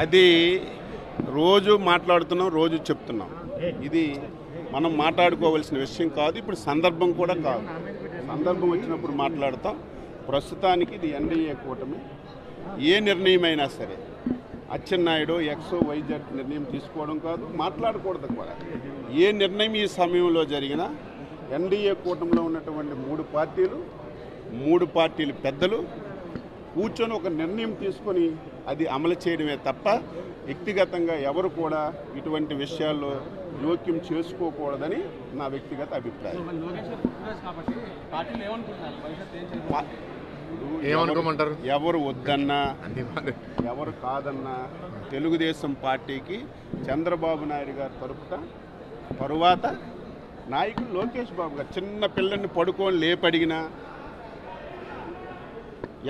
అది రోజు మాట్లాడుతున్నాం, రోజు చెప్తున్నాం. ఇది మనం మాట్లాడుకోవాల్సిన విషయం కాదు. ఇప్పుడు సందర్భం కూడా కాదు. సందర్భం వచ్చినప్పుడు మాట్లాడతాం. ప్రస్తుతానికి ఇది ఎన్డీఏ కూటమి. ఏ నిర్ణయం అయినా సరే అచ్చెన్నాయుడు ఎక్సో వైజెడ్ నిర్ణయం తీసుకోవడం కాదు, మాట్లాడకూడదు కూడా. ఏ నిర్ణయం ఈ సమయంలో జరిగినా ఎన్డీఏ కూటమిలో ఉన్నటువంటి మూడు పార్టీలు పెద్దలు కూర్చొని ఒక నిర్ణయం తీసుకొని అది అమలు చేయడమే తప్ప వ్యక్తిగతంగా ఎవరు కూడా ఇటువంటి విషయాల్లో జోక్యం చేసుకోకూడదని నా వ్యక్తిగత అభిప్రాయం. ఎవరు వద్దన్నా ఎవరు కాదన్నా తెలుగుదేశం పార్టీకి చంద్రబాబు నాయుడు గారు తరువాత నాయకుడు లోకేష్ బాబు గారు చిన్న పిల్లల్ని పడుకొని లేపడిగినా,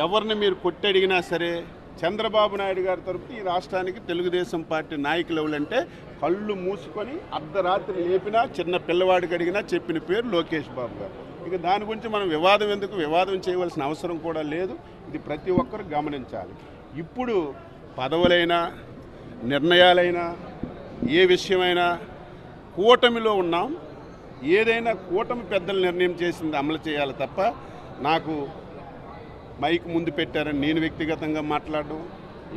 ఎవరిని మీరు కొట్టడిగినా సరే చంద్రబాబు నాయుడు గారి తరపున ఈ రాష్ట్రానికి తెలుగుదేశం పార్టీ నాయకులు ఎవరంటే కళ్ళు మూసుకొని అర్ధరాత్రి లేపినా చిన్న పిల్లవాడికి అడిగినా చెప్పిన పేరు లోకేష్ బాబు గారు. ఇక దాని గురించి మనం వివాదం చేయవలసిన అవసరం కూడా లేదు. ఇది ప్రతి ఒక్కరు గమనించాలి. ఇప్పుడు పదవులైనా నిర్ణయాలైనా ఏ విషయమైనా కూటమిలో ఉన్నాం. ఏదైనా కూటమి పెద్దలు నిర్ణయం చేసింది అమలు చేయాలి తప్ప నాకు మైక్ ముందు పెట్టారని నేను వ్యక్తిగతంగా మాట్లాడడం,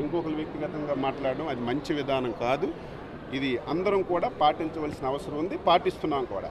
ఇంకొకరు వ్యక్తిగతంగా మాట్లాడడం అది మంచి విధానం కాదు. ఇది అందరం కూడా పాటించవలసిన అవసరం ఉంది, పాటిస్తున్నాం కూడా.